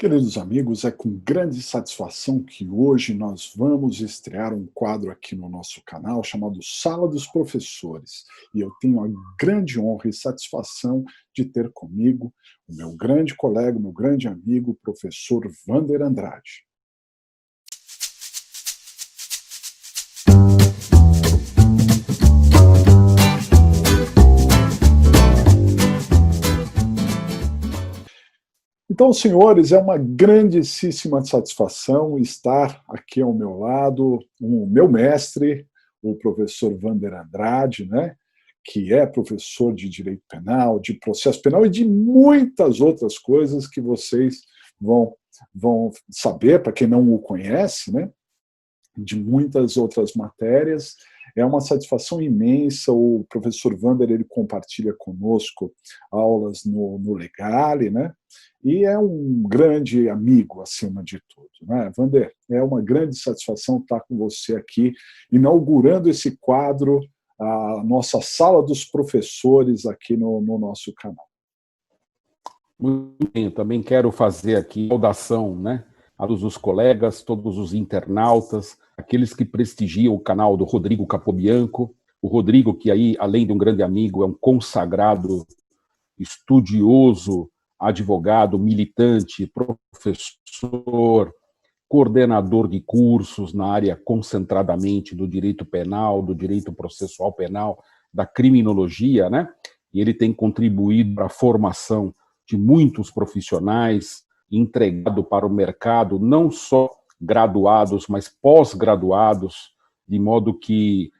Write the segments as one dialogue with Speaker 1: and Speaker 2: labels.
Speaker 1: Queridos amigos, é com grande satisfação que hoje nós vamos estrear um quadro aqui no nosso canal chamado Sala dos Professores. E eu tenho a grande honra e satisfação de ter comigo o meu grande colega, o meu grande amigo, o professor Wander Andrade. Então, senhores, é uma grandíssima satisfação estar aqui ao meu lado o meu mestre, o professor Wander Andrade, né, que é professor de Direito Penal, de Processo Penal e de muitas outras coisas que vocês vão saber, para quem não o conhece, né, de muitas outras matérias. É uma satisfação imensa. O professor Wander, ele compartilha conosco aulas no Legale, né? E é um grande amigo, acima de tudo, né? Wander, é uma grande satisfação estar com você aqui, inaugurando esse quadro, a nossa Sala dos Professores aqui no nosso canal.
Speaker 2: Muito bem, eu também quero fazer aqui saudação, né, a todos os colegas, todos os internautas, aqueles que prestigiam o canal do Rodrigo Capobianco. O Rodrigo, que aí, além de um grande amigo, é um consagrado, estudioso, advogado, militante, professor, coordenador de cursos na área concentradamente do direito penal, do direito processual penal, da criminologia, né? E ele tem contribuído para a formação de muitos profissionais, entregado para o mercado, não só graduados, mas pós-graduados, de modo que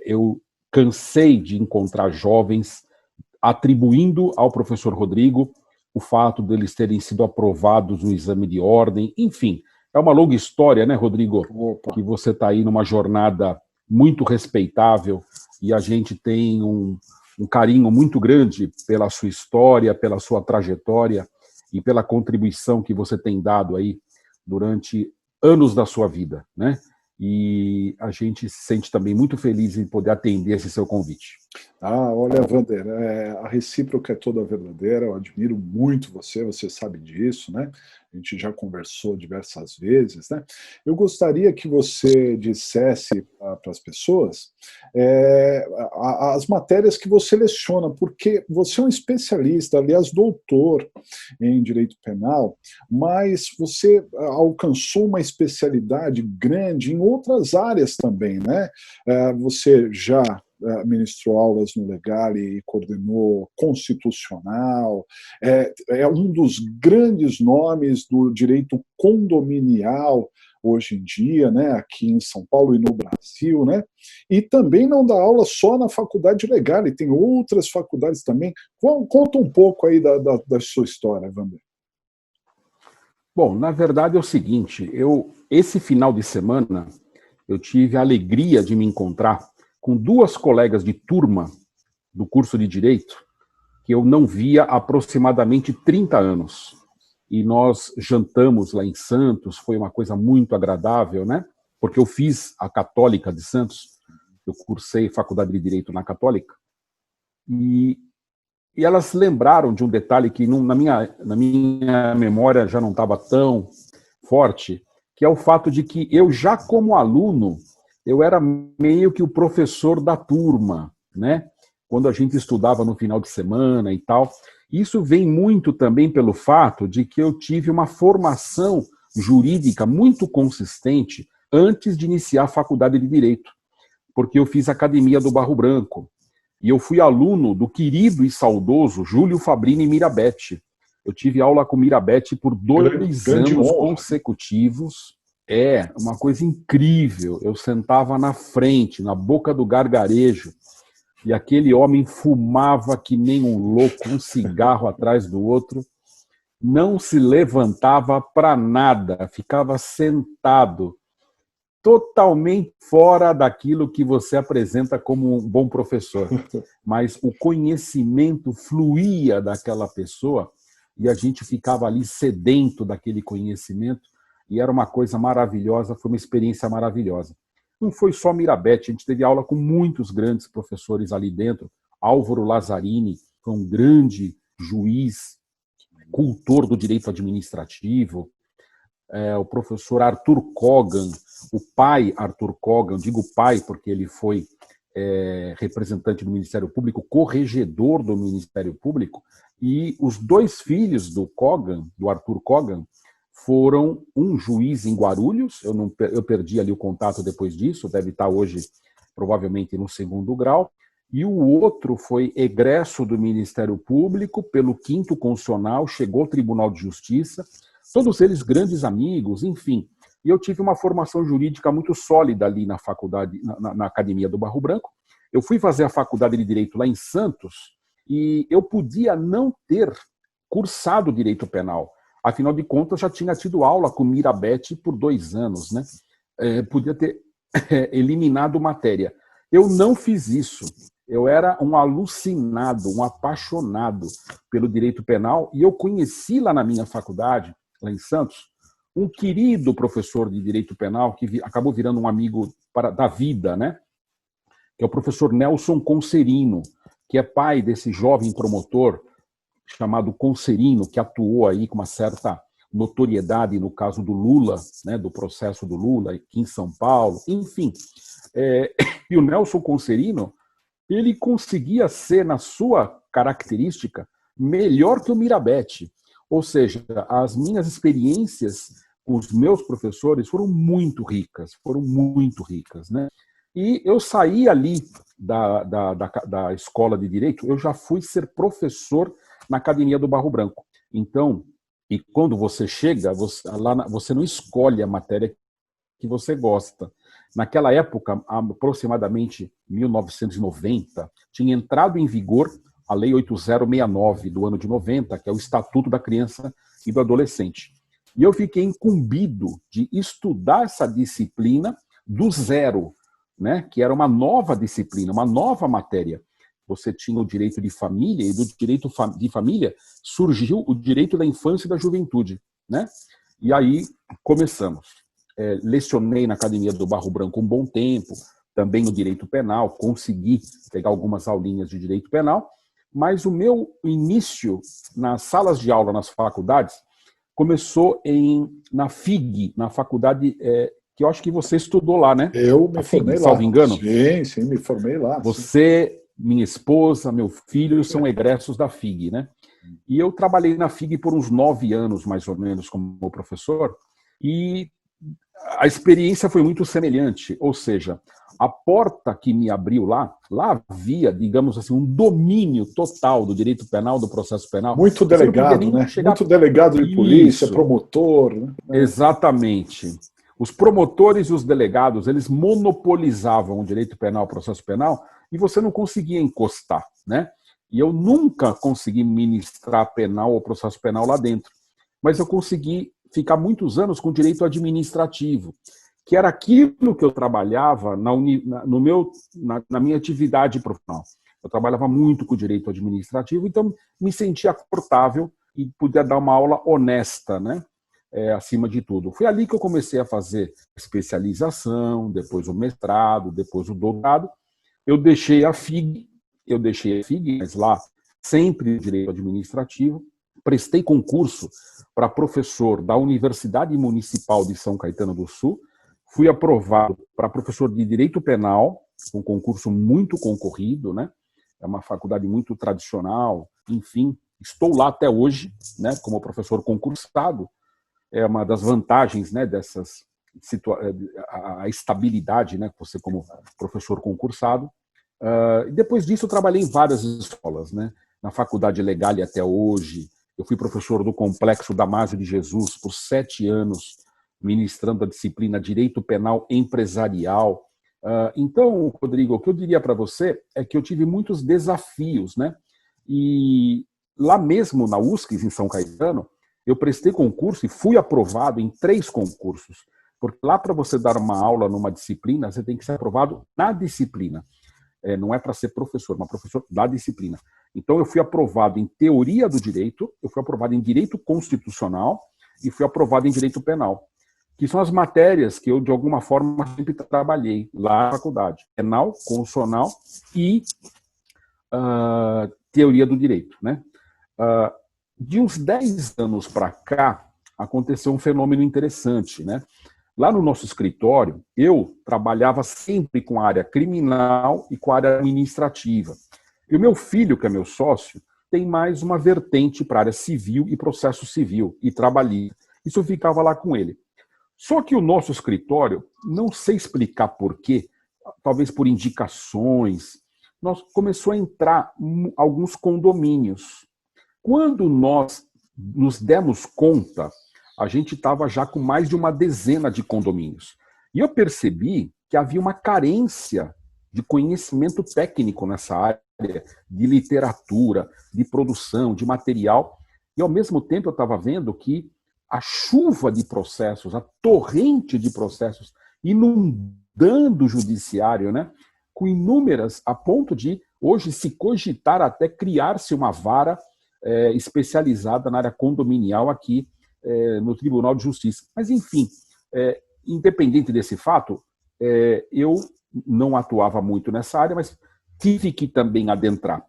Speaker 2: eu cansei de encontrar jovens atribuindo ao professor Rodrigo o fato deles terem sido aprovados no exame de ordem, enfim, é uma longa história, né, Rodrigo?
Speaker 1: Opa.
Speaker 2: Que você está aí numa jornada muito respeitável e a gente tem um carinho muito grande pela sua história, pela sua trajetória e pela contribuição que você tem dado aí durante anos da sua vida, né? E a gente se sente também muito feliz em poder atender esse seu convite.
Speaker 1: Olha, Wander, a recíproca é toda verdadeira, eu admiro muito você sabe disso, né? A gente já conversou diversas vezes, né? Eu gostaria que você dissesse para as pessoas as matérias que você leciona, porque você é um especialista, aliás, doutor em Direito Penal, mas você alcançou uma especialidade grande em outras áreas também, né? Você já ministrou aulas no Legale e coordenou constitucional, é um dos grandes nomes do direito condominial hoje em dia, né, aqui em São Paulo e no Brasil, né, e também não dá aula só na faculdade Legale, tem outras faculdades também. Conta um pouco aí da sua história, Wander.
Speaker 2: Bom, na verdade é o seguinte, esse final de semana eu tive a alegria de me encontrar com duas colegas de turma do curso de Direito que eu não via há aproximadamente 30 anos. E nós jantamos lá em Santos, foi uma coisa muito agradável, né? Porque eu fiz a Católica de Santos, eu cursei Faculdade de Direito na Católica, e elas lembraram de um detalhe que na minha memória já não estava tão forte, que é o fato de que eu já como aluno, eu era meio que o professor da turma, né? Quando a gente estudava no final de semana e tal. Isso vem muito também pelo fato de que eu tive uma formação jurídica muito consistente antes de iniciar a faculdade de Direito, porque eu fiz a Academia do Barro Branco, e eu fui aluno do querido e saudoso Júlio Fabrini Mirabete. Eu tive aula com Mirabete por 2 anos consecutivos. É uma coisa incrível. Eu sentava na frente, na boca do gargarejo, e aquele homem fumava que nem um louco, um cigarro atrás do outro, não se levantava para nada, ficava sentado, totalmente fora daquilo que você apresenta como um bom professor. Mas o conhecimento fluía daquela pessoa e a gente ficava ali sedento daquele conhecimento e era uma coisa maravilhosa, foi uma experiência maravilhosa. Não foi só Mirabete, a gente teve aula com muitos grandes professores ali dentro. Álvaro Lazzarini foi um grande juiz cultor do direito administrativo, o professor Arthur Kogan, o pai Arthur Kogan, digo pai porque ele foi representante do Ministério Público, corregedor do Ministério Público, e os dois filhos do Kogan, do Arthur Kogan, foram um juiz em Guarulhos, eu perdi ali o contato depois disso, deve estar hoje provavelmente no 2º grau, e o outro foi egresso do Ministério Público pelo 5º Constitucional, chegou ao Tribunal de Justiça, todos eles grandes amigos, enfim. E eu tive uma formação jurídica muito sólida ali na faculdade, na Academia do Barro Branco. Eu fui fazer a faculdade de Direito lá em Santos e eu podia não ter cursado Direito Penal. Afinal de contas, já tinha tido aula com Mirabete por 2 anos, né? Podia ter eliminado matéria. Eu não fiz isso. Eu era um alucinado, um apaixonado pelo direito penal e eu conheci lá na minha faculdade, lá em Santos, um querido professor de direito penal que acabou virando um amigo da vida, né? Que é o professor Nelson Concerino, que é pai desse jovem promotor chamado Concerino, que atuou aí com uma certa notoriedade no caso do Lula, né, do processo do Lula aqui em São Paulo, enfim. E o Nelson Concerino, ele conseguia ser, na sua característica, melhor que o Mirabete. Ou seja, as minhas experiências com os meus professores foram muito ricas, né? E eu saí ali da escola de Direito, eu já fui ser professor na Academia do Barro Branco. Então, e quando você chega, você não escolhe a matéria que você gosta. Naquela época, aproximadamente 1990, tinha entrado em vigor a Lei 8069 do ano de 90, que é o Estatuto da Criança e do Adolescente. E eu fiquei incumbido de estudar essa disciplina do zero, né? Que era uma nova disciplina, uma nova matéria. Você tinha o direito de família, e do direito de família surgiu o direito da infância e da juventude, né? E aí começamos. Lecionei na Academia do Barro Branco um bom tempo, também no direito penal, consegui pegar algumas aulinhas de direito penal, mas o meu início nas salas de aula, nas faculdades, começou na FIG, na faculdade que eu acho que você estudou lá, né?
Speaker 1: Eu me formei lá.
Speaker 2: Salvo engano.
Speaker 1: Sim, me formei lá.
Speaker 2: Você, minha esposa, meu filho são egressos da FIG, né? E eu trabalhei na FIG por uns 9 anos, mais ou menos, como professor, e a experiência foi muito semelhante, ou seja, a porta que me abriu lá havia, digamos assim, um domínio total do direito penal, do processo penal.
Speaker 1: Muito delegado, né? Muito delegado de polícia, promotor. Né?
Speaker 2: Exatamente. Os promotores e os delegados, eles monopolizavam o direito penal, o processo penal, e você não conseguia encostar, né? E eu nunca consegui ministrar penal ou processo penal lá dentro, mas eu consegui ficar muitos anos com direito administrativo, que era aquilo que eu trabalhava na minha atividade profissional. Eu trabalhava muito com direito administrativo, então me sentia confortável e podia dar uma aula honesta, né? Acima de tudo. Foi ali que eu comecei a fazer especialização, depois o mestrado, depois o doutorado. Eu deixei a FIG, mas lá sempre direito administrativo. Prestei concurso para professor da Universidade Municipal de São Caetano do Sul, fui aprovado para professor de Direito Penal, um concurso muito concorrido, né? É uma faculdade muito tradicional, enfim, estou lá até hoje, né, como professor concursado. É uma das vantagens, né, dessas a estabilidade, né, você como professor concursado. Depois disso, eu trabalhei em várias escolas, né, na Faculdade Legal e até hoje. Eu fui professor do Complexo Damásio de Jesus por 7 anos, ministrando a disciplina Direito Penal Empresarial. Então, Rodrigo, o que eu diria para você é que eu tive muitos desafios, né? E lá mesmo na USC, em São Caetano, eu prestei concurso e fui aprovado em 3 concursos. Porque lá, para você dar uma aula numa disciplina, você tem que ser aprovado na disciplina. Não é para ser professor, mas professor da disciplina. Então, eu fui aprovado em Teoria do Direito, eu fui aprovado em Direito Constitucional e fui aprovado em Direito Penal, que são as matérias que eu, de alguma forma, sempre trabalhei lá na faculdade. Penal, Constitucional e Teoria do Direito, né? De uns 10 anos para cá, aconteceu um fenômeno interessante, né? Lá no nosso escritório, eu trabalhava sempre com a área criminal e com a área administrativa. E o meu filho, que é meu sócio, tem mais uma vertente para a área civil e processo civil e trabalhista. Isso eu ficava lá com ele. Só que o nosso escritório, não sei explicar por quê, talvez por indicações, nós começou a entrar alguns condomínios. Quando nós nos demos conta, a gente estava já com mais de uma dezena de condomínios. E eu percebi que havia uma carência de conhecimento técnico nessa área, de literatura, de produção, de material. E, ao mesmo tempo, eu estava vendo que a chuva de processos, a torrente de processos inundando o judiciário, né, com inúmeras, a ponto de hoje se cogitar até criar-se uma vara especializada na área condominial aqui no Tribunal de Justiça. Mas, enfim, independente desse fato, eu não atuava muito nessa área, mas tive que também adentrar.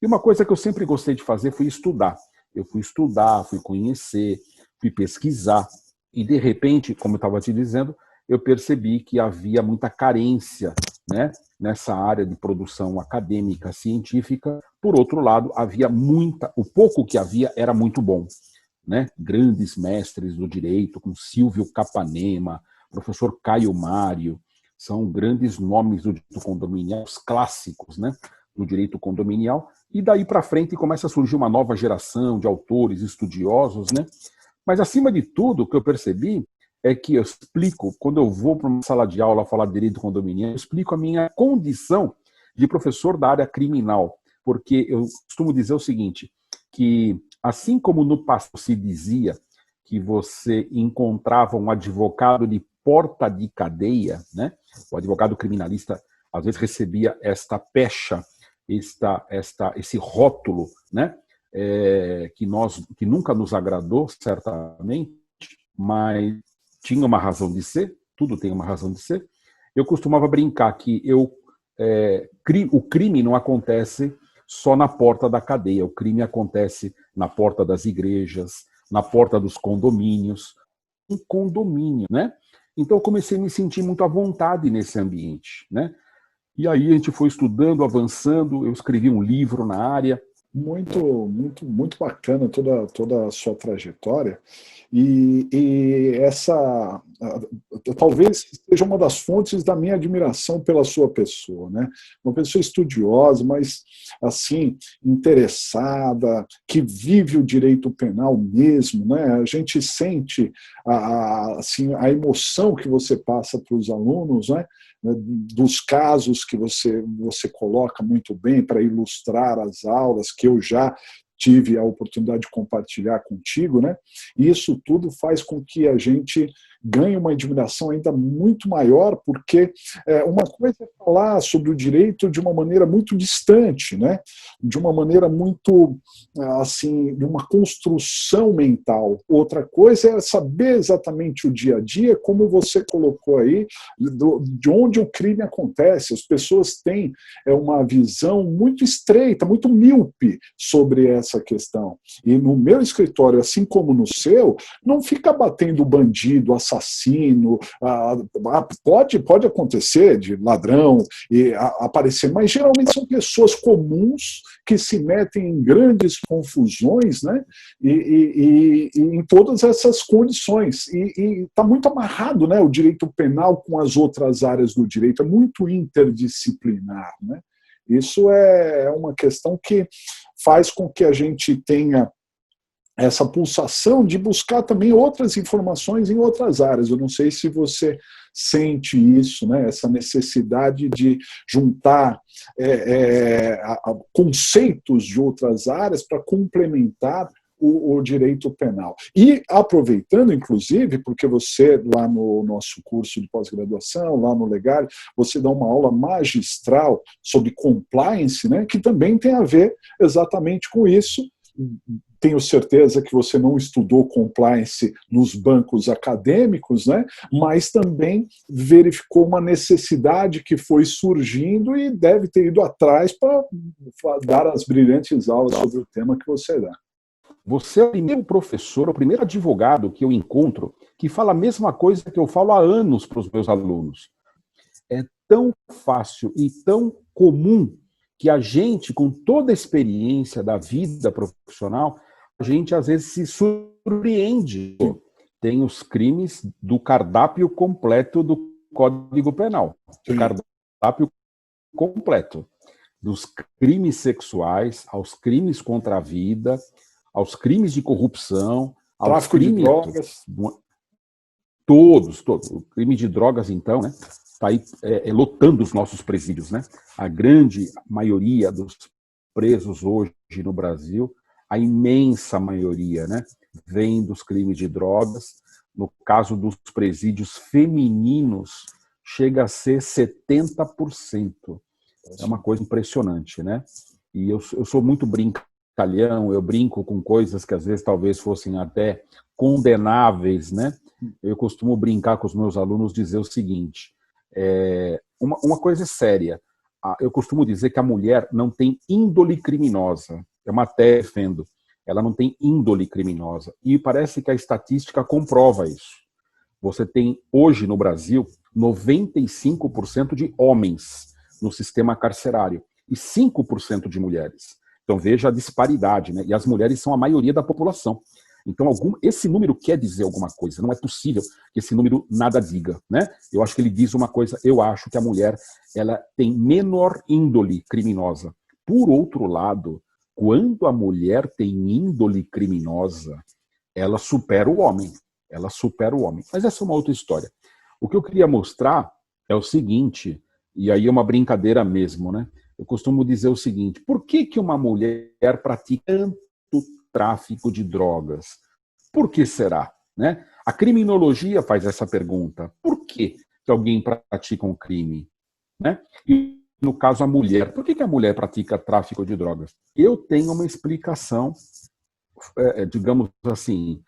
Speaker 2: E uma coisa que eu sempre gostei de fazer foi estudar. Eu fui estudar, fui conhecer, fui pesquisar. E, de repente, como eu estava te dizendo, eu percebi que havia muita carência, né, nessa área de produção acadêmica, científica. Por outro lado, havia o pouco que havia era muito bom, né? Grandes mestres do direito, como Silvio Capanema, professor Caio Mário, são grandes nomes do direito condominial, os clássicos, né, do direito condominial. E daí para frente começa a surgir uma nova geração de autores estudiosos, né? Mas, acima de tudo, o que eu percebi é que eu explico, quando eu vou para uma sala de aula falar de direito condominial, eu explico a minha condição de professor da área criminal, porque eu costumo dizer o seguinte, que assim como no passado se dizia que você encontrava um advogado de porta de cadeia, né? O advogado criminalista às vezes recebia esta pecha, esse rótulo, né? Que nunca nos agradou, certamente, mas tinha uma razão de ser, tudo tem uma razão de ser. Eu costumava brincar que o crime não acontece só na porta da cadeia, o crime acontece na porta das igrejas, na porta dos condomínios, um condomínio, né? Então eu comecei a me sentir muito à vontade nesse ambiente, né? E aí a gente foi estudando, avançando, eu escrevi um livro na área.
Speaker 1: Muito bacana toda a sua trajetória. E essa talvez seja uma das fontes da minha admiração pela sua pessoa, né? Uma pessoa estudiosa, mas assim interessada, que vive o direito penal mesmo, né? A gente sente assim, a emoção que você passa para os alunos, né? Dos casos que você coloca muito bem para ilustrar as aulas, que eu já tive a oportunidade de compartilhar contigo, né? E isso tudo faz com que a gente ganhe uma admiração ainda muito maior, porque uma coisa é falar sobre o direito de uma maneira muito distante, né? De uma maneira muito, assim, de uma construção mental. Outra coisa é saber exatamente o dia a dia, como você colocou aí, de onde o crime acontece. As pessoas têm uma visão muito estreita, muito míope sobre essa questão. E no meu escritório, assim como no seu, não fica batendo bandido, assassino, pode acontecer de ladrão e aparecer, mas geralmente são pessoas comuns que se metem em grandes confusões, né? E em todas essas condições. E está muito amarrado, né, o direito penal com as outras áreas do direito, é muito interdisciplinar, né? Isso é uma questão que faz com que a gente tenha essa pulsação de buscar também outras informações em outras áreas. Eu não sei se você sente isso, né? Essa necessidade de juntar conceitos de outras áreas para complementar o direito penal. E aproveitando, inclusive, porque você, lá no nosso curso de pós-graduação, lá no Legal, você dá uma aula magistral sobre compliance, né, que também tem a ver exatamente com isso, tenho certeza que você não estudou compliance nos bancos acadêmicos, né? Mas também verificou uma necessidade que foi surgindo e deve ter ido atrás para dar as brilhantes aulas sobre o tema que você dá.
Speaker 2: Você é o primeiro professor, o primeiro advogado que eu encontro que fala a mesma coisa que eu falo há anos para os meus alunos. É tão fácil e tão comum que a gente, com toda a experiência da vida profissional, a gente às vezes se surpreende. Tem os crimes do cardápio completo do Código Penal. O cardápio completo. Dos crimes sexuais, aos crimes contra a vida, aos crimes de corrupção, aos
Speaker 1: tráfico
Speaker 2: crimes
Speaker 1: de drogas.
Speaker 2: Todos. O crime de drogas, então, né? Está aí lotando os nossos presídios, né? A grande maioria dos presos hoje no Brasil, a imensa maioria, né, vem dos crimes de drogas. No caso dos presídios femininos, chega a ser 70%. É uma coisa impressionante, né? E eu sou muito brincalhão, eu brinco com coisas que às vezes talvez fossem até condenáveis, né? Eu costumo brincar com os meus alunos, dizer o seguinte, uma coisa séria, eu costumo dizer que a mulher não tem índole criminosa, é uma tese, defendo, ela não tem índole criminosa, e parece que a estatística comprova isso. Você tem hoje no Brasil 95% de homens no sistema carcerário e 5% de mulheres. Então veja a disparidade, né? E as mulheres são a maioria da população. Então, esse número quer dizer alguma coisa. Não é possível que esse número nada diga, né? Eu acho que ele diz uma coisa. Eu acho que a mulher ela tem menor índole criminosa. Por outro lado, quando a mulher tem índole criminosa, ela supera o homem. Ela supera o homem. Mas essa é uma outra história. O que eu queria mostrar é o seguinte, e aí é uma brincadeira mesmo, né? Eu costumo dizer o seguinte, por que uma mulher pratica tanto tráfico de drogas? Por que será? Né? A criminologia faz essa pergunta. Por que alguém pratica um crime? Né? E, no caso, a mulher. Por que a mulher pratica tráfico de drogas? Eu tenho uma explicação, digamos assim,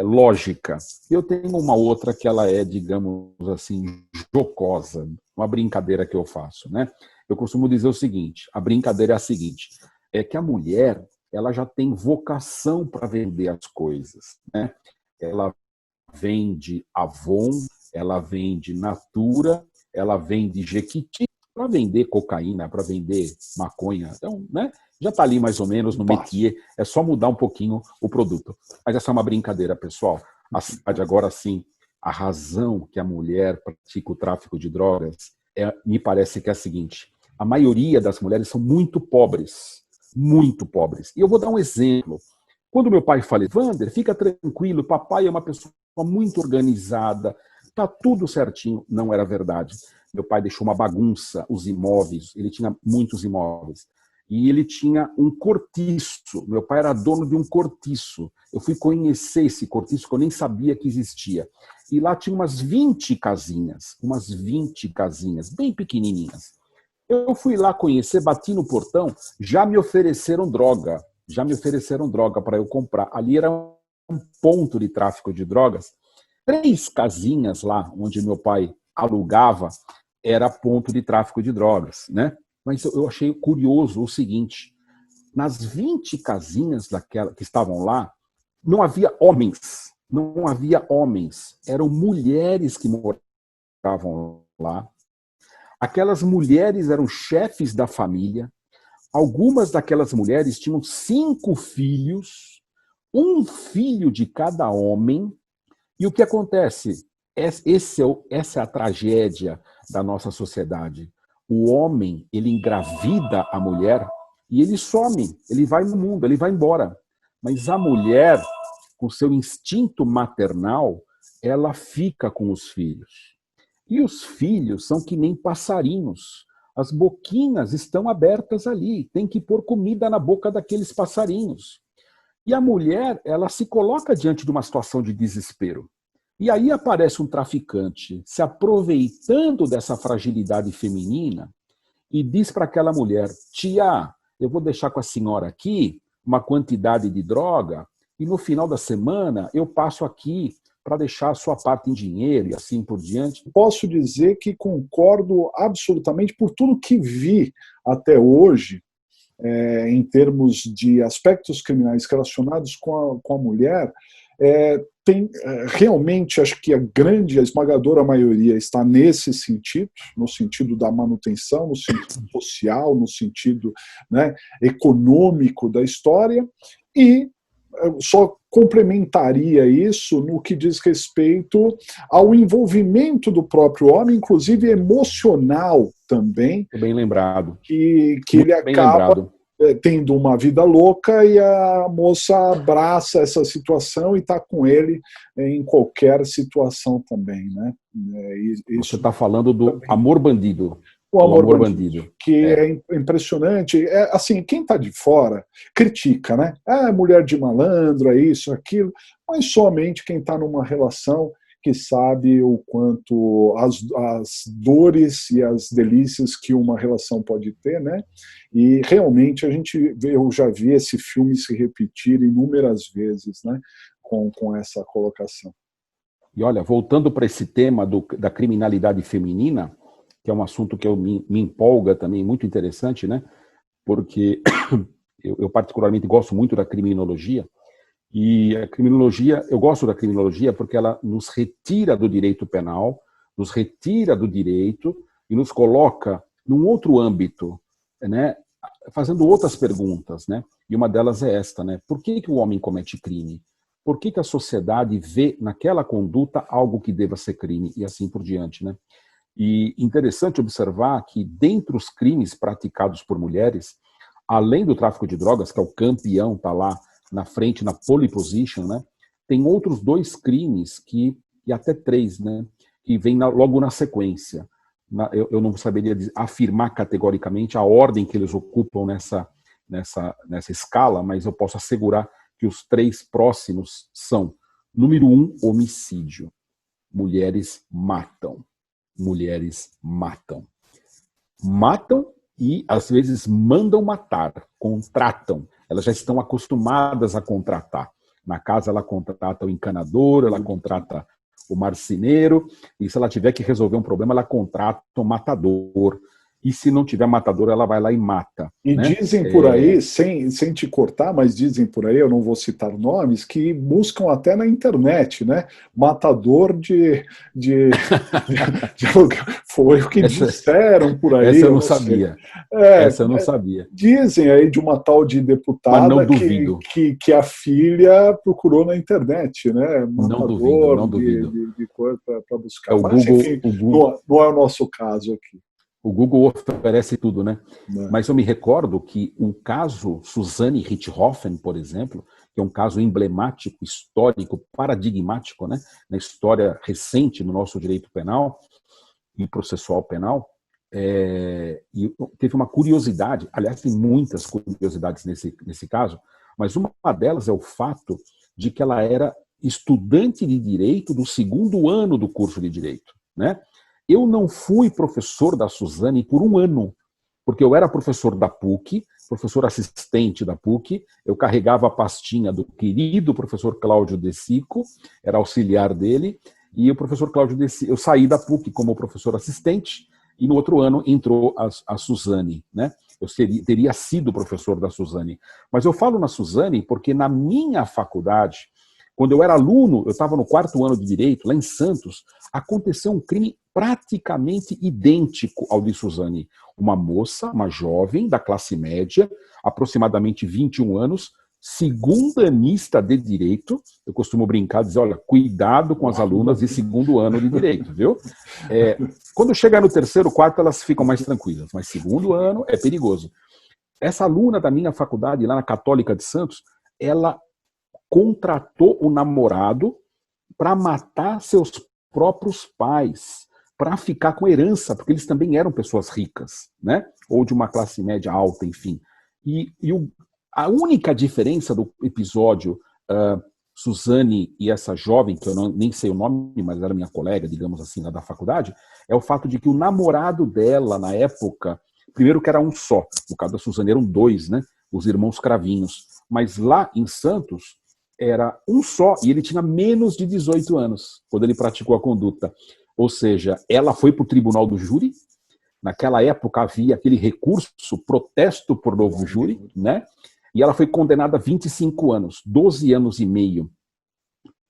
Speaker 2: lógica. Eu tenho uma outra que ela é, digamos assim, jocosa. Uma brincadeira que eu faço. Né? Eu costumo dizer o seguinte, a brincadeira é a seguinte, é que a mulher ela já tem vocação para vender as coisas, né? Ela vende Avon, ela vende Natura, ela vende Jequiti, para vender cocaína, para vender maconha. Então, né? Já está ali mais ou menos no métier, é só mudar um pouquinho o produto. Mas essa é uma brincadeira, pessoal. Agora sim, a razão que a mulher pratica o tráfico de drogas me parece que é a seguinte, a maioria das mulheres são muito pobres. Muito pobres. E eu vou dar um exemplo. Quando meu pai faleceu, Wander, fica tranquilo, papai é uma pessoa muito organizada, tá tudo certinho. Não era verdade. Meu pai deixou uma bagunça, os imóveis, ele tinha muitos imóveis. E ele tinha um cortiço, meu pai era dono de um cortiço. Eu fui conhecer esse cortiço que eu nem sabia que existia. E lá tinha umas 20 casinhas, bem pequenininhas. Eu fui lá conhecer, bati no portão, já me ofereceram droga para eu comprar. Ali era um ponto de tráfico de drogas. 3 casinhas lá, onde meu pai alugava, era ponto de tráfico de drogas, né? Mas eu achei curioso o seguinte, nas 20 casinhas que estavam lá, não havia homens, eram mulheres que moravam lá. Aquelas mulheres eram chefes da família. Algumas daquelas mulheres tinham 5 filhos, 1 filho de cada homem. E o que acontece? Essa é a tragédia da nossa sociedade. O homem, ele engravida a mulher e ele some, ele vai no mundo, ele vai embora. Mas a mulher, com seu instinto maternal, ela fica com os filhos. E os filhos são que nem passarinhos. As boquinhas estão abertas ali, tem que pôr comida na boca daqueles passarinhos. E a mulher, ela se coloca diante de uma situação de desespero. E aí aparece um traficante se aproveitando dessa fragilidade feminina e diz para aquela mulher, tia, eu vou deixar com a senhora aqui, uma quantidade de droga e no final da semana eu passo aqui para deixar a sua parte em dinheiro e assim por diante.
Speaker 1: Posso dizer que concordo absolutamente por tudo que vi até hoje, em termos de aspectos criminais relacionados com a mulher. Realmente, acho que a esmagadora maioria está nesse sentido, no sentido da manutenção, no sentido social, no sentido, né, econômico da história, e eu só complementaria isso no que diz respeito ao envolvimento do próprio homem, inclusive emocional também.
Speaker 2: Bem lembrado.
Speaker 1: Que ele acaba tendo uma vida louca e a moça abraça essa situação e está com ele em qualquer situação também, né?
Speaker 2: Isso você está falando do também. Amor bandido.
Speaker 1: O amor bandido. Que é impressionante. Assim, quem está de fora critica, né? Mulher de malandro, é isso, aquilo. Mas somente quem está numa relação que sabe o quanto as dores e as delícias que uma relação pode ter, né? E realmente eu já vi esse filme se repetir inúmeras vezes, né? Com essa colocação.
Speaker 2: E olha, voltando para esse tema da criminalidade feminina, que é um assunto que me empolga também, muito interessante, né? Porque eu particularmente gosto muito da criminologia. E a criminologia, eu gosto da criminologia porque ela nos retira do direito penal, nos retira do direito e nos coloca num outro âmbito, né, fazendo outras perguntas, né? E uma delas é esta, né? Por que o homem comete crime? Por que a sociedade vê naquela conduta algo que deva ser crime? E assim por diante, né? E interessante observar que dentre os crimes praticados por mulheres, além do tráfico de drogas, que é o campeão, está lá na frente, na pole position, né? Tem outros 2 crimes e até 3, né? Que vêm logo na sequência. Eu não saberia afirmar categoricamente a ordem que eles ocupam nessa escala, mas eu posso assegurar que os 3 próximos são: número 1, homicídio. Mulheres matam. Mulheres matam. Matam e, às vezes, mandam matar, contratam. Elas já estão acostumadas a contratar. Na casa, ela contrata o encanador, ela contrata o marceneiro, e se ela tiver que resolver um problema, ela contrata o matador. E se não tiver matador, ela vai lá e mata.
Speaker 1: E
Speaker 2: né?
Speaker 1: dizem por aí, sem te cortar, mas dizem por aí, eu não vou citar nomes, que buscam até na internet, né? Matador de foi o que disseram por aí.
Speaker 2: Essa eu não sabia. Essa eu não sabia.
Speaker 1: Dizem aí de uma tal de deputada
Speaker 2: mas não duvido.
Speaker 1: Que a filha procurou na internet, né?
Speaker 2: Matador, não duvido.
Speaker 1: De coisa para buscar.
Speaker 2: Mas, Google,
Speaker 1: enfim, não é o nosso caso aqui.
Speaker 2: O Google oferece tudo, né? Mas eu me recordo que o caso Suzanne Richthofen, por exemplo, que é um caso emblemático, histórico, paradigmático, né? Na história recente no nosso direito penal e processual penal, e teve uma curiosidade, aliás, tem muitas curiosidades nesse caso, mas uma delas é o fato de que ela era estudante de direito do 2º ano do curso de direito, né? Eu não fui professor da Suzane por 1 ano, porque eu era professor da PUC, professor assistente da PUC, eu carregava a pastinha do querido professor Cláudio De Sico, era auxiliar dele, e o professor Cláudio De Sico, eu saí da PUC como professor assistente, e no outro ano entrou a Suzane, né? Eu teria sido professor da Suzane. Mas eu falo na Suzane porque na minha faculdade, quando eu era aluno, eu estava no 4º ano de Direito, lá em Santos, aconteceu um crime praticamente idêntico ao de Suzane. Uma moça, uma jovem da classe média, aproximadamente 21 anos, segundanista de Direito. Eu costumo brincar, dizer, olha, cuidado com as alunas de 2º ano de Direito, viu? Quando chegar no 3º, 4º, elas ficam mais tranquilas, mas 2º ano é perigoso. Essa aluna da minha faculdade, lá na Católica de Santos, ela contratou o namorado para matar seus próprios pais, para ficar com herança, porque eles também eram pessoas ricas, né? Ou de uma classe média alta, enfim. A única diferença do episódio Suzane e essa jovem, que eu nem sei o nome, mas era minha colega, digamos assim, lá da faculdade, é o fato de que o namorado dela, na época, primeiro que era um só, no caso da Suzane eram 2, né? Os irmãos Cravinhos. Mas lá em Santos, era um só, e ele tinha menos de 18 anos, quando ele praticou a conduta. Ou seja, ela foi para o tribunal do júri. Naquela época havia aquele recurso, protesto por novo júri, né? E ela foi condenada a 25 anos, 12 anos e meio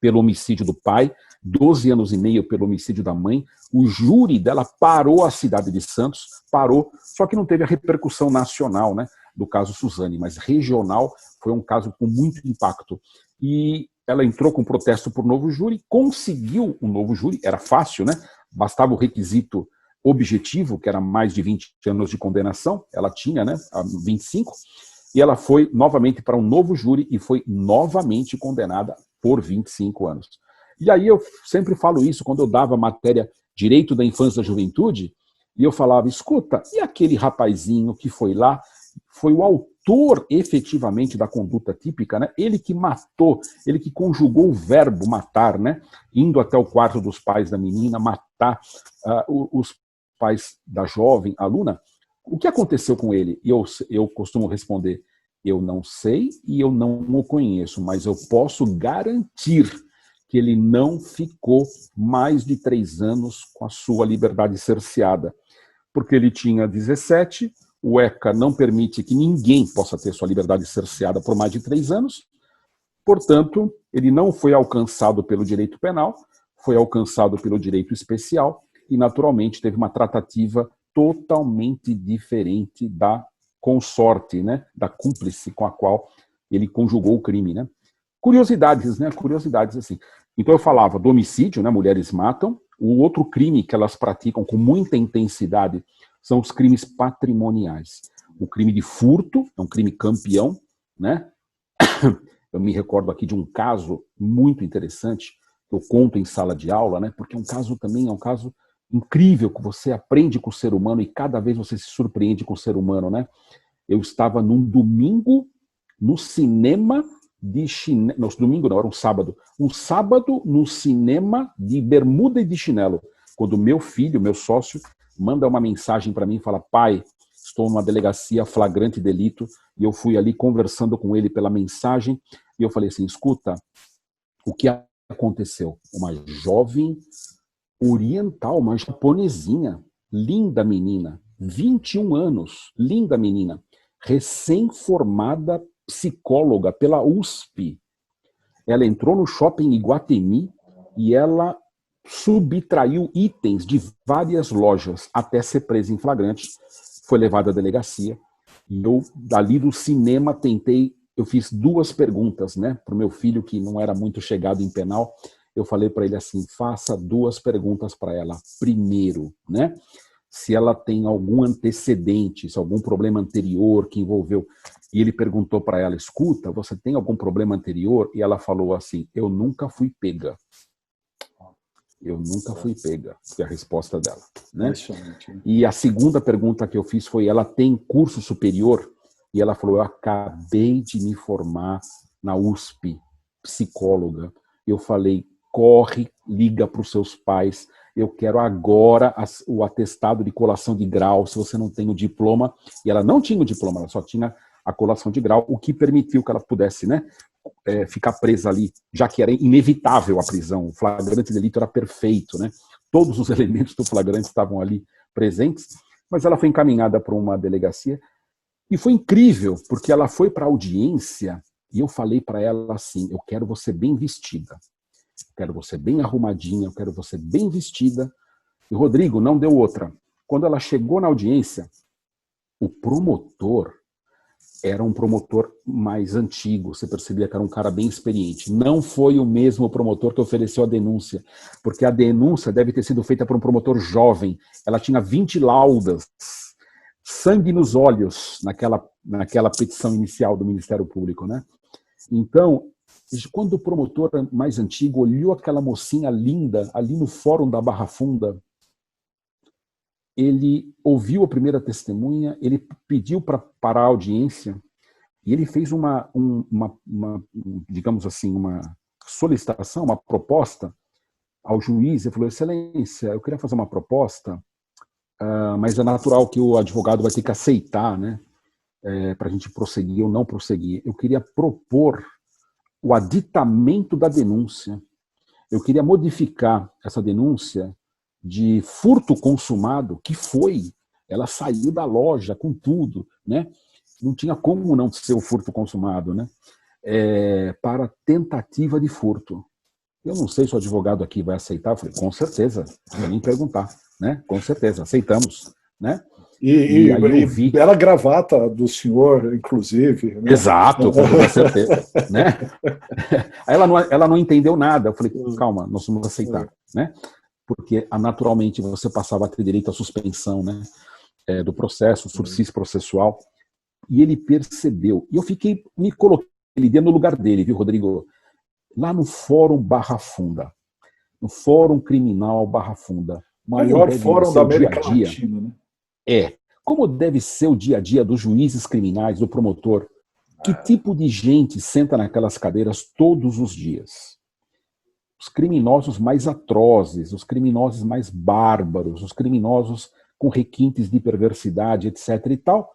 Speaker 2: pelo homicídio do pai, 12 anos e meio pelo homicídio da mãe. O júri dela parou a cidade de Santos, parou, só que não teve a repercussão nacional, né, do caso Suzane, mas regional, foi um caso com muito impacto. E ela entrou com protesto por novo júri, conseguiu um novo júri, era fácil, né? Bastava o requisito objetivo, que era mais de 20 anos de condenação, ela tinha, né, 25, e ela foi novamente para um novo júri e foi novamente condenada por 25 anos. E aí eu sempre falo isso quando eu dava matéria Direito da Infância e da Juventude, e eu falava, escuta, e aquele rapazinho que foi lá, foi o autor efetivamente da conduta típica, né? Ele que matou, ele que conjugou o verbo matar, né? Indo até o quarto dos pais da menina, matar os pais da jovem aluna. O que aconteceu com ele? Eu costumo responder, eu não sei e eu não o conheço, mas eu posso garantir que ele não ficou mais de 3 anos com a sua liberdade cerceada, porque ele tinha 17, o ECA não permite que ninguém possa ter sua liberdade cerceada por mais de 3 anos, portanto, ele não foi alcançado pelo direito penal, foi alcançado pelo direito especial e, naturalmente, teve uma tratativa totalmente diferente da consorte, né, da cúmplice com a qual ele conjugou o crime, né? Curiosidades, né? Curiosidades assim. Então eu falava do homicídio, né? Mulheres matam. O outro crime que elas praticam com muita intensidade são os crimes patrimoniais. O crime de furto é um crime campeão, né? Eu me recordo aqui de um caso muito interessante que eu conto em sala de aula, né? Porque é um caso incrível que você aprende com o ser humano e cada vez você se surpreende com o ser humano, né? Eu estava num domingo no cinema de chinelo. Não, domingo não, era um sábado. Um sábado no cinema de bermuda e de chinelo. Quando meu filho, meu sócio, manda uma mensagem para mim e fala, pai, estou numa delegacia flagrante delito, e eu fui ali conversando com ele pela mensagem, e eu falei assim, escuta, o que aconteceu? Uma jovem oriental, uma japonesinha, linda menina, 21 anos, linda menina, recém-formada psicóloga pela USP. Ela entrou no shopping Iguatemi e ela subtraiu itens de várias lojas até ser presa em flagrante. Foi levada à delegacia e eu, dali do cinema, eu fiz 2 perguntas, né, para o meu filho, que não era muito chegado em penal. Eu falei para ele assim, faça 2 perguntas para ela. Primeiro, né, se ela tem algum antecedente, se algum problema anterior que envolveu. E ele perguntou para ela, escuta, você tem algum problema anterior? E ela falou assim, eu nunca fui pega. Eu nunca fui pega, foi a resposta dela, né? E a segunda pergunta que eu fiz foi, ela tem curso superior? E ela falou, eu acabei de me formar na USP, psicóloga. Eu falei, corre, liga para os seus pais, eu quero agora o atestado de colação de grau, se você não tem o diploma. E ela não tinha o diploma, ela só tinha a colação de grau, o que permitiu que ela pudesse, né, ficar presa ali, já que era inevitável a prisão, o flagrante delito era perfeito, né? Todos os elementos do flagrante estavam ali presentes, mas ela foi encaminhada para uma delegacia e foi incrível, porque ela foi para a audiência e eu falei para ela assim, eu quero você bem vestida, quero você bem arrumadinha, eu quero você bem vestida. E Rodrigo, não deu outra. Quando ela chegou na audiência, o promotor era um promotor mais antigo, você percebia que era um cara bem experiente. Não foi o mesmo promotor que ofereceu a denúncia, porque a denúncia deve ter sido feita por um promotor jovem. Ela tinha 20 laudas, sangue nos olhos naquela petição inicial do Ministério Público, né? Então, quando o promotor mais antigo olhou aquela mocinha linda ali no fórum da Barra Funda, ele ouviu a primeira testemunha, ele pediu para parar a audiência e ele fez digamos assim, uma solicitação, uma proposta ao juiz. Ele falou, excelência, eu queria fazer uma proposta, mas é natural que o advogado vai ter que aceitar, né? para a gente prosseguir ou não prosseguir. Eu queria propor o aditamento da denúncia. Eu queria modificar essa denúncia de furto consumado, que foi, ela saiu da loja com tudo, né? Não tinha como não ser o furto consumado, né? Para tentativa de furto. Eu não sei se o advogado aqui vai aceitar. Eu falei, com certeza, não vou nem perguntar, né? Com certeza, aceitamos, né?
Speaker 1: E
Speaker 2: aí eu vi...
Speaker 1: bela gravata do senhor, inclusive. Né?
Speaker 2: Exato, com toda certeza, né? Aí ela não entendeu nada. Eu falei, calma, nós vamos aceitar, né? Porque naturalmente você passava a ter direito à suspensão, né? Do processo, sursis processual. E ele percebeu. E eu me coloquei no lugar dele, viu, Rodrigo? Lá no Fórum Barra Funda, no Fórum Criminal Barra Funda.
Speaker 1: Maior fórum da América Latina, né?
Speaker 2: Como deve ser o dia a dia dos juízes criminais, do promotor? Que tipo de gente senta naquelas cadeiras todos os dias? Os criminosos mais atrozes, os criminosos mais bárbaros, os criminosos com requintes de perversidade, etc. e tal.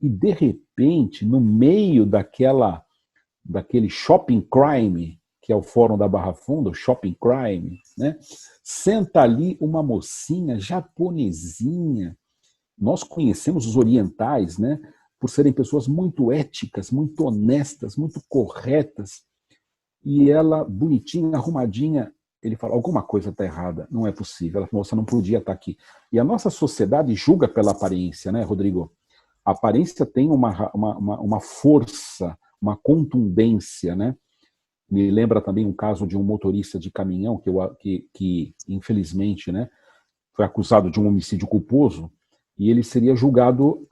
Speaker 2: E, de repente, no meio daquele shopping crime, que é o Fórum da Barra Funda, o shopping crime, né? Senta ali uma mocinha japonesinha. Nós conhecemos os orientais, né? Por serem pessoas muito éticas, muito honestas, muito corretas. E ela, bonitinha, arrumadinha, ele fala, alguma coisa está errada, não é possível, ela moça não podia estar aqui. E a nossa sociedade julga pela aparência, né, Rodrigo? A aparência tem uma força, uma contundência, né? Me lembra também um caso de um motorista de caminhão que infelizmente, né, foi acusado de um homicídio culposo e ele seria julgado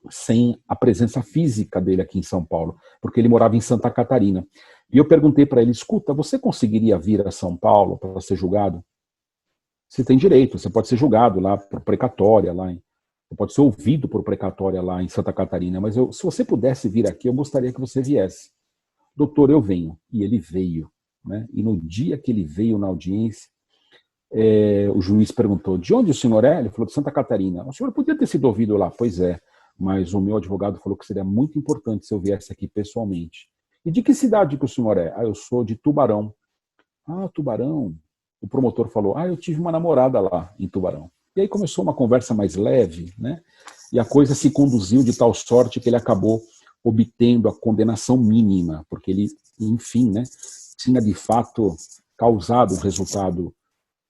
Speaker 2: sem a presença física dele aqui em São Paulo, porque ele morava em Santa Catarina. E eu perguntei para ele, escuta, você conseguiria vir a São Paulo para ser julgado? Você tem direito, você pode ser julgado lá por precatória, você pode ser ouvido por precatória lá em Santa Catarina, mas se você pudesse vir aqui, eu gostaria que você viesse. Doutor, eu venho. E ele veio, né? E no dia que ele veio na audiência, o juiz perguntou, de onde o senhor é? Ele falou, de Santa Catarina. O senhor podia ter sido ouvido lá? Pois é, mas o meu advogado falou que seria muito importante se eu viesse aqui pessoalmente. E de que cidade que o senhor é? Eu sou de Tubarão. Ah, Tubarão. O promotor falou, eu tive uma namorada lá em Tubarão. E aí começou uma conversa mais leve, né? E a coisa se conduziu de tal sorte que ele acabou obtendo a condenação mínima, porque ele, enfim, né, tinha de fato causado um resultado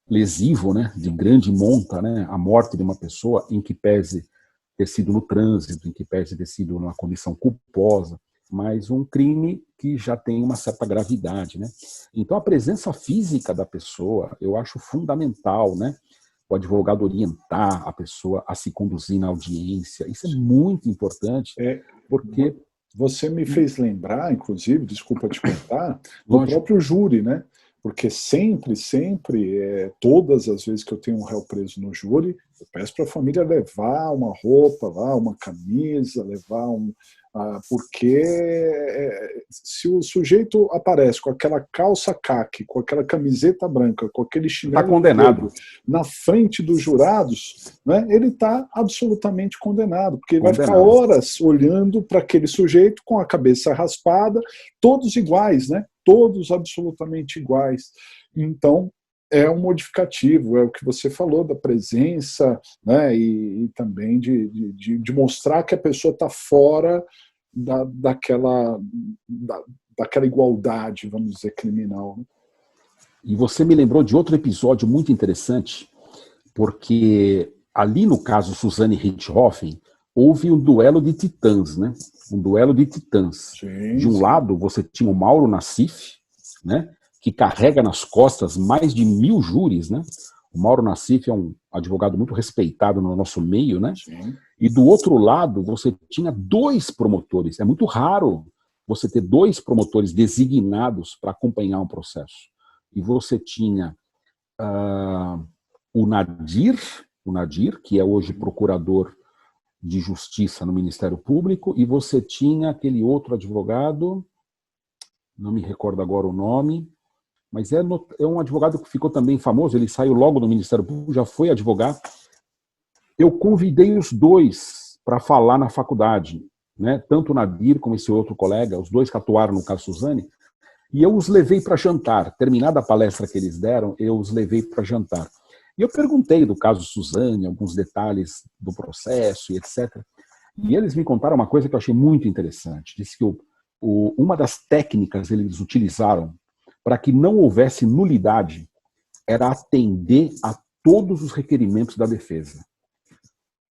Speaker 2: lesivo, né, de grande monta, né, a morte de uma pessoa, em que pese ter sido no trânsito, em que pese ter sido numa condição culposa, mas um crime que já tem uma certa gravidade, né? Então a presença física da pessoa eu acho fundamental, né? O advogado orientar a pessoa a se conduzir na audiência, isso é muito importante, porque...
Speaker 1: Você me fez lembrar, inclusive, desculpa te contar, do próprio júri, né? Porque sempre, todas as vezes que eu tenho um réu preso no júri, eu peço para a família levar uma roupa lá, uma camisa, levar porque se o sujeito aparece com aquela calça caque, com aquela camiseta branca, com aquele chinelo
Speaker 2: condenado
Speaker 1: na frente dos jurados, né, ele está absolutamente condenado, porque ele vai ficar horas olhando para aquele sujeito com a cabeça raspada, todos iguais, né? Todos absolutamente iguais. Então, é um modificativo, é o que você falou da presença, né, e também de mostrar que a pessoa está fora daquela igualdade, vamos dizer, criminal.
Speaker 2: E você me lembrou de outro episódio muito interessante, porque ali no caso Suzane Richthofen, houve um duelo de titãs, né? Um duelo de titãs.
Speaker 1: Sim,
Speaker 2: de um lado, você tinha o Mauro Nassif, né? Que carrega nas costas mais de 1000 júris, né? O Mauro Nassif é um advogado muito respeitado no nosso meio, né?
Speaker 1: Sim.
Speaker 2: E do outro lado, você tinha 2 promotores. É muito raro você ter 2 promotores designados para acompanhar um processo. E você tinha o Nadir, que é hoje procurador de Justiça no Ministério Público, e você tinha aquele outro advogado, não me recordo agora o nome, mas é um advogado que ficou também famoso, ele saiu logo do Ministério Público, já foi advogar. Eu convidei os 2 para falar na faculdade, né? Tanto o Nadir como esse outro colega, os dois que atuaram no caso Suzane, e eu os levei para jantar. Terminada a palestra que eles deram, eu os levei para jantar. E eu perguntei do caso Suzane, alguns detalhes do processo e etc. E eles me contaram uma coisa que eu achei muito interessante. Disse que uma das técnicas que eles utilizaram para que não houvesse nulidade era atender a todos os requerimentos da defesa.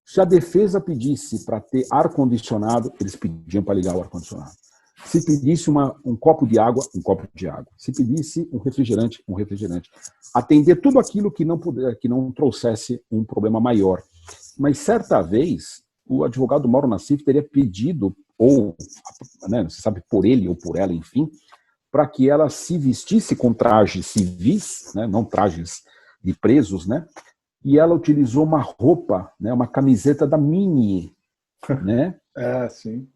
Speaker 2: Se a defesa pedisse para ter ar-condicionado, eles pediam para ligar o ar-condicionado. Se pedisse um copo de água, um copo de água. Se pedisse um refrigerante, um refrigerante. Atender tudo aquilo que não trouxesse um problema maior. Mas certa vez, o advogado Mauro Nassif teria pedido, ou, né, você sabe, por ele ou por ela, enfim, para que ela se vestisse com trajes civis, né, não trajes de presos, né, e ela utilizou uma roupa, né, uma camiseta da Mini, né?
Speaker 1: Sim.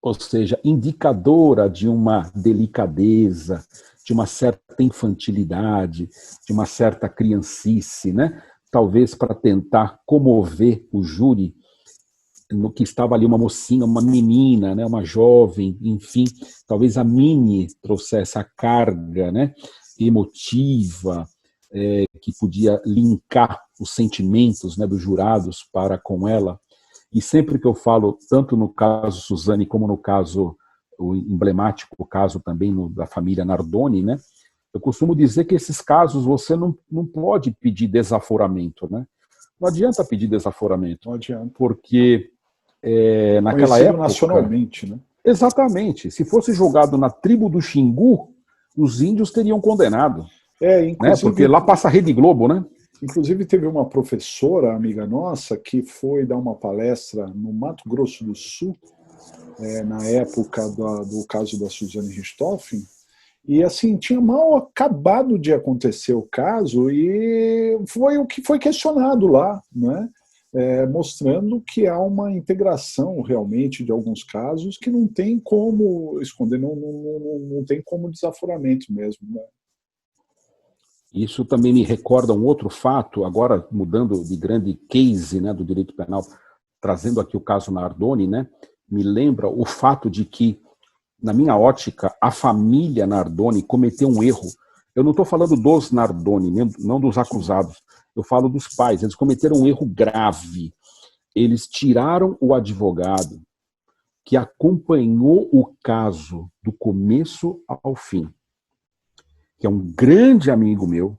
Speaker 2: Ou seja, indicadora de uma delicadeza, de uma certa infantilidade, de uma certa criancice, né? Talvez para tentar comover o júri, no que estava ali uma mocinha, uma menina, né? Uma jovem, enfim, talvez a Mini trouxesse a carga, né? Emotiva, que podia linkar os sentimentos, né, dos jurados para com ela. E sempre que eu falo, tanto no caso Suzane como no caso, o emblemático caso também da família Nardoni, né, eu costumo dizer que esses casos você não pode pedir desaforamento. Né? Não adianta pedir desaforamento.
Speaker 1: Não adianta.
Speaker 2: Porque naquela época...
Speaker 1: nacionalmente, né?
Speaker 2: Exatamente. Se fosse jogado na tribo do Xingu, os índios teriam condenado.
Speaker 1: Inclusive,
Speaker 2: né? Porque lá passa a Rede Globo, né?
Speaker 1: Inclusive, teve uma professora, amiga nossa, que foi dar uma palestra no Mato Grosso do Sul, na época do caso da Suzane Richthofen, e assim, tinha mal acabado de acontecer o caso, e foi o que foi questionado lá, né? Mostrando que há uma integração realmente de alguns casos que não tem como esconder, não tem como desaforamento mesmo, né?
Speaker 2: Isso também me recorda um outro fato, agora mudando de grande case, né, do direito penal, trazendo aqui o caso Nardoni, né, me lembra o fato de que, na minha ótica, a família Nardoni cometeu um erro. Eu não estou falando dos Nardoni, não dos acusados, eu falo dos pais. Eles cometeram um erro grave. Eles tiraram o advogado que acompanhou o caso do começo ao fim, que é um grande amigo meu,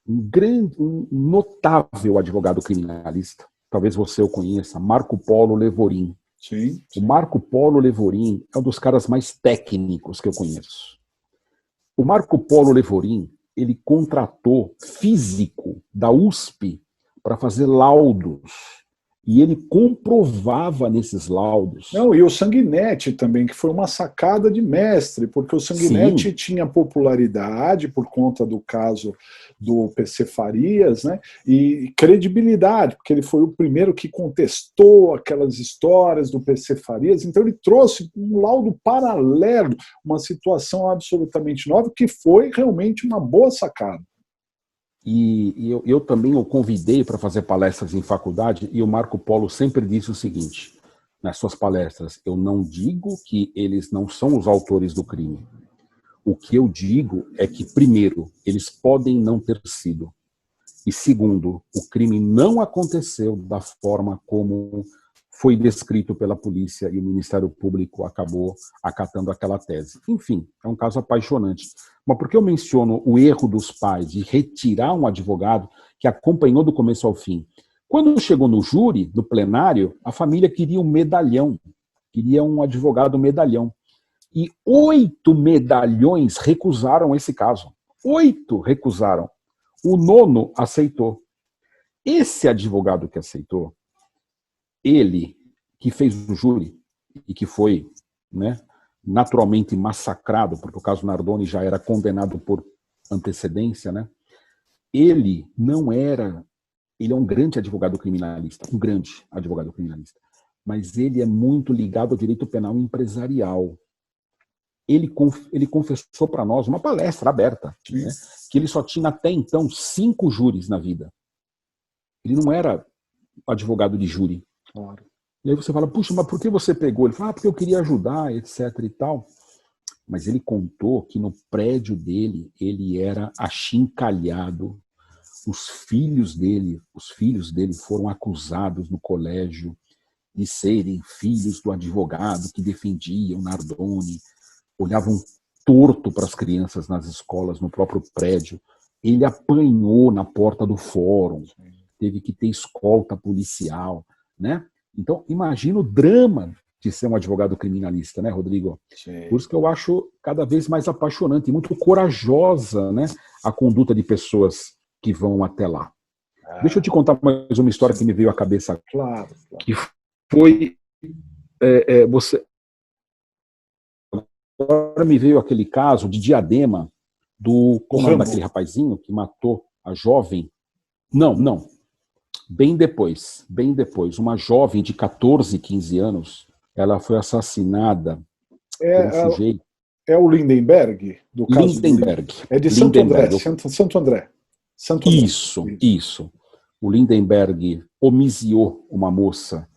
Speaker 2: um notável advogado criminalista, talvez você o conheça, Marco Polo Levorin.
Speaker 1: Sim.
Speaker 2: O Marco Polo Levorin é um dos caras mais técnicos que eu conheço. O Marco Polo Levorin, ele contratou físico da USP para fazer laudos. E ele comprovava nesses laudos.
Speaker 1: Não, e o Sanguinetti também, que foi uma sacada de mestre, porque o Sanguinetti tinha popularidade por conta do caso do PC Farias, né? E credibilidade, porque ele foi o primeiro que contestou aquelas histórias do PC Farias, então ele trouxe um laudo paralelo, uma situação absolutamente nova, que foi realmente uma boa sacada.
Speaker 2: E eu também o convidei para fazer palestras em faculdade, e o Marco Polo sempre disse o seguinte, nas suas palestras: eu não digo que eles não são os autores do crime. O que eu digo é que, primeiro, eles podem não ter sido. E segundo, o crime não aconteceu da forma como foi descrito pela polícia e o Ministério Público acabou acatando aquela tese. Enfim, é um caso apaixonante. Mas por que eu menciono o erro dos pais de retirar um advogado que acompanhou do começo ao fim? Quando chegou no júri, no plenário, a família queria um medalhão, queria um advogado medalhão. E 8 medalhões recusaram esse caso. 8 recusaram. O 9º aceitou. Esse advogado que aceitou, ele que fez o júri e que foi, né, naturalmente massacrado, porque o caso Nardoni já era condenado por antecedência, né? Ele é um grande advogado criminalista, mas ele é muito ligado ao direito penal empresarial. Ele confessou para nós, uma palestra aberta, né, que ele só tinha até então 5 júris na vida. Ele não era advogado de júri.
Speaker 1: Claro.
Speaker 2: E aí você fala, puxa, mas por que você pegou? Ele fala, porque eu queria ajudar, etc e tal. Mas ele contou que no prédio dele, ele era achincalhado. Os filhos dele foram acusados no colégio de serem filhos do advogado que defendia o Nardoni, olhavam torto para as crianças nas escolas, no próprio prédio. Ele apanhou na porta do fórum, teve que ter escolta policial, né? Então, imagina o drama de ser um advogado criminalista, né, Rodrigo?
Speaker 1: Sim.
Speaker 2: Por isso que eu acho cada vez mais apaixonante e muito corajosa, né, a conduta de pessoas que vão até lá. Deixa eu te contar mais uma história que me veio à cabeça.
Speaker 1: Claro.
Speaker 2: Que foi você. Agora me veio aquele caso de Diadema como é daquele rapazinho que matou a jovem. Não. Bem depois. Uma jovem de 14, 15 anos, ela foi assassinada por um sujeito.
Speaker 1: É o Lindenberg? Do caso
Speaker 2: Lindenberg.
Speaker 1: É de Santo André.
Speaker 2: Isso. O Lindenberg homiciou uma moça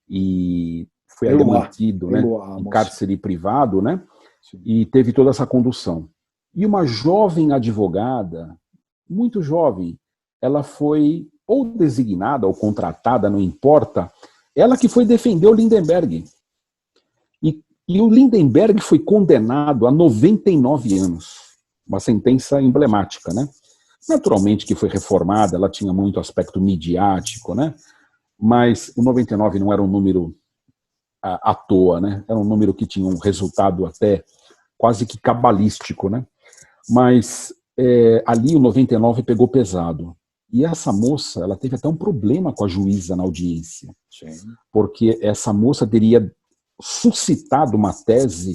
Speaker 2: e foi ali mantido, né, em cárcere privado, né? Sim. E teve toda essa condução. E uma jovem advogada, muito jovem, ela foi ou designada ou contratada, não importa, ela que foi defender o Lindenberg. E o Lindenberg foi condenado a 99 anos, uma sentença emblemática, né? Naturalmente que foi reformada, ela tinha muito aspecto midiático, né? Mas o 99 não era um número à toa, né? Era um número que tinha um resultado até quase que cabalístico, né? Mas ali o 99 pegou pesado. E essa moça, ela teve até um problema com a juíza na audiência. Sim. Porque essa moça teria suscitado uma tese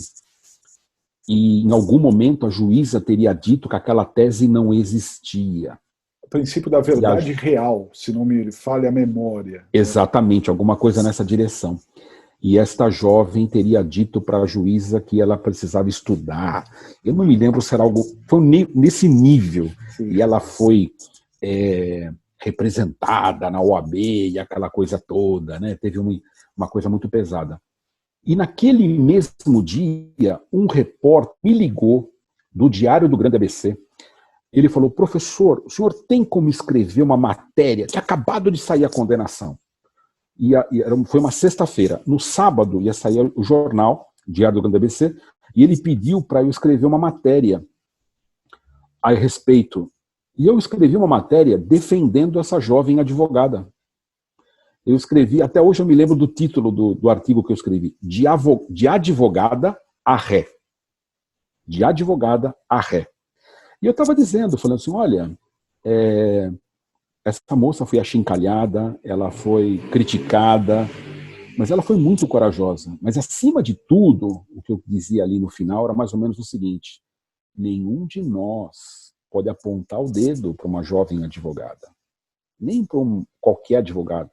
Speaker 2: e em algum momento a juíza teria dito que aquela tese não existia.
Speaker 1: O princípio da verdade real, se não me falha a memória.
Speaker 2: Exatamente, alguma coisa nessa direção. E esta jovem teria dito para a juíza que ela precisava estudar. Eu não me lembro se era algo... Foi nesse nível. Sim. E ela foi representada na OAB e aquela coisa toda, né? Teve uma coisa muito pesada. E naquele mesmo dia, um repórter me ligou do Diário do Grande ABC. Ele falou, professor, o senhor tem como escrever uma matéria que acabado de sair a condenação? Foi uma sexta-feira. No sábado ia sair o jornal, Diário do Grande ABC, e ele pediu para eu escrever uma matéria a respeito. E eu escrevi uma matéria defendendo essa jovem advogada. Eu escrevi, até hoje eu me lembro do título do artigo que eu escrevi, de advogada a ré. De advogada a ré. E eu estava dizendo, falando assim, olha, essa moça foi achincalhada, ela foi criticada, mas ela foi muito corajosa. Mas acima de tudo, o que eu dizia ali no final era mais ou menos o seguinte, nenhum de nós pode apontar o dedo para uma jovem advogada, nem para qualquer advogado.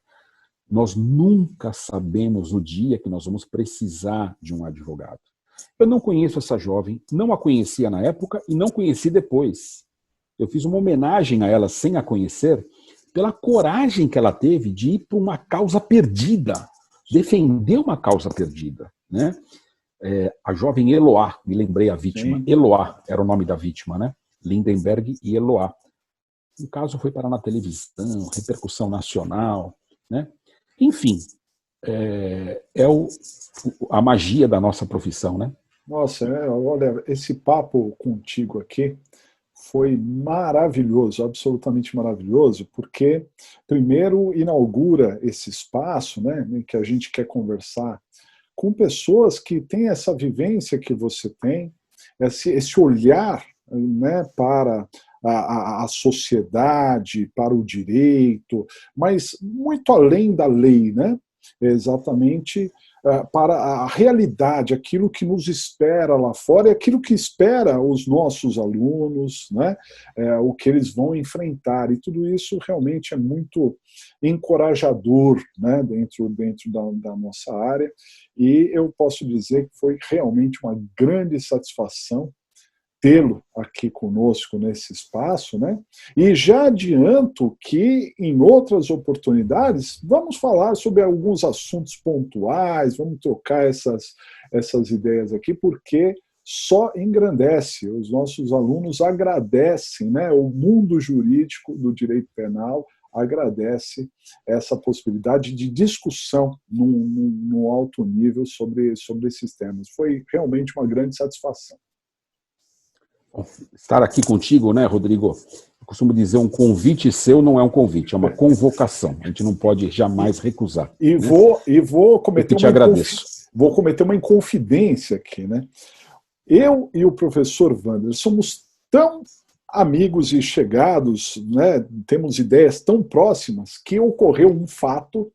Speaker 2: Nós nunca sabemos o dia que nós vamos precisar de um advogado. Eu não conheço essa jovem, não a conhecia na época e não conheci depois. Eu fiz uma homenagem a ela sem a conhecer, pela coragem que ela teve de ir para uma causa perdida, defender uma causa perdida, né? A jovem Eloá, me lembrei a vítima, sim. Eloá era o nome da vítima, né? Lindenberg e Eloá. O caso foi parar na televisão, repercussão nacional, né? Enfim, a magia da nossa profissão, né?
Speaker 1: Nossa, olha, esse papo contigo aqui foi maravilhoso, absolutamente maravilhoso, porque, primeiro, inaugura esse espaço, né, em que a gente quer conversar com pessoas que têm essa vivência que você tem, esse olhar, né, para a sociedade, para o direito, mas muito além da lei, né? Exatamente para a realidade, aquilo que nos espera lá fora e aquilo que espera os nossos alunos, né? O que eles vão enfrentar. E tudo isso realmente é muito encorajador, né? dentro da nossa área. E eu posso dizer que foi realmente uma grande satisfação tê-lo aqui conosco nesse espaço, né? E já adianto que, em outras oportunidades, vamos falar sobre alguns assuntos pontuais, vamos trocar essas ideias aqui, porque só engrandece, os nossos alunos agradecem, né? O mundo jurídico do direito penal agradece essa possibilidade de discussão num alto nível sobre esses temas. Foi realmente uma grande satisfação.
Speaker 2: Estar aqui contigo, né, Rodrigo? Eu costumo dizer, um convite seu não é um convite, é uma convocação. A gente não pode jamais recusar.
Speaker 1: E
Speaker 2: né?
Speaker 1: vou cometer
Speaker 2: te agradeço.
Speaker 1: Vou cometer uma inconfidência aqui, né? Eu e o professor Wander somos tão amigos e chegados, né? Temos ideias tão próximas, que ocorreu um fato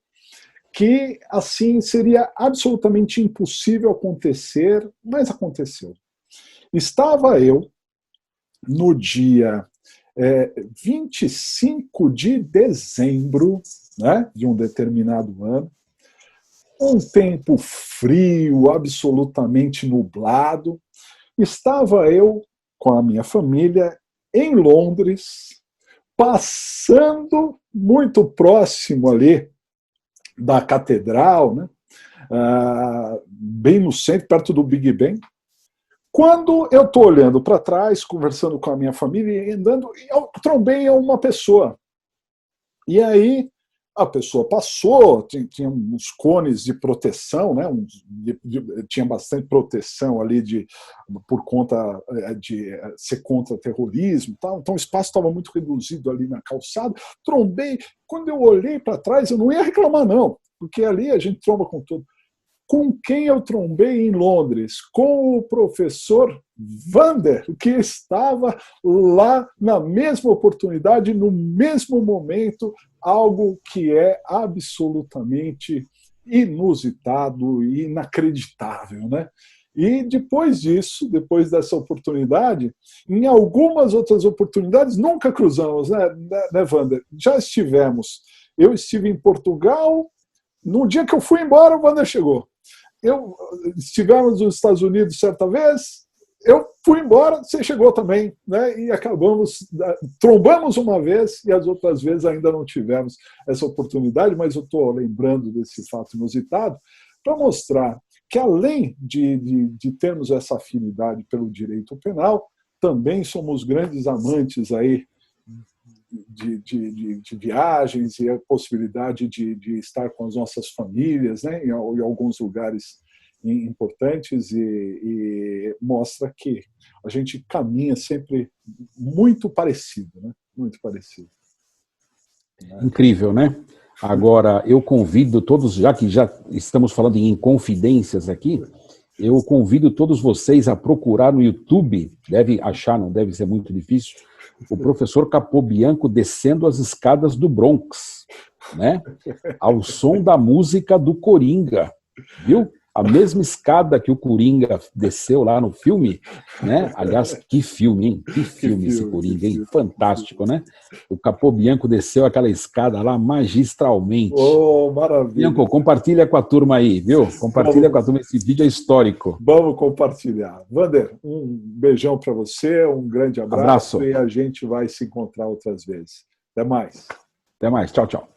Speaker 1: que, assim, seria absolutamente impossível acontecer, mas aconteceu. Estava eu, no dia 25 de dezembro, né, de um determinado ano, um tempo frio, absolutamente nublado, estava eu com a minha família em Londres, passando muito próximo ali da catedral, né, bem no centro, perto do Big Ben. Quando eu estou olhando para trás, conversando com a minha família e andando, eu trombei a uma pessoa. E aí a pessoa passou, tinha uns cones de proteção, né? Tinha bastante proteção ali por conta de ser contra terrorismo e tal. Então o espaço estava muito reduzido ali na calçada. Trombei. Quando eu olhei para trás, eu não ia reclamar, não, porque ali a gente tromba com tudo. Com quem eu trombei em Londres? Com o professor Wander, que estava lá na mesma oportunidade, no mesmo momento, algo que é absolutamente inusitado e inacreditável, né? E depois disso, depois dessa oportunidade, em algumas outras oportunidades, nunca cruzamos, né, Wander? Já estivemos. Eu estive em Portugal, no dia que eu fui embora, o Wander chegou. Estivemos nos Estados Unidos certa vez, eu fui embora, você chegou também, né? E trombamos uma vez e as outras vezes ainda não tivemos essa oportunidade, mas eu estou lembrando desse fato inusitado para mostrar que, além de termos essa afinidade pelo direito penal, também somos grandes amantes aí de viagens e a possibilidade de estar com as nossas famílias, né, em alguns lugares importantes, e mostra que a gente caminha sempre muito parecido, né? Muito parecido.
Speaker 2: Incrível, né? Agora, eu convido todos, já que já estamos falando em inconfidências aqui, eu convido todos vocês a procurar no YouTube, deve achar, não deve ser muito difícil, o professor Capobianco descendo as escadas do Bronx, né? Ao som da música do Coringa, viu? A mesma escada que o Coringa desceu lá no filme, né? Aliás, que filme, hein? Que filme esse Coringa, hein? Fantástico, né? O Capobianco desceu aquela escada lá magistralmente.
Speaker 1: Oh, maravilha.
Speaker 2: Bianco, compartilha com a turma aí, viu? Compartilha com a turma, esse vídeo é histórico.
Speaker 1: Vamos compartilhar. Wander, um beijão para você, um grande abraço. E a gente vai se encontrar outras vezes. Até mais.
Speaker 2: Até mais. Tchau, tchau.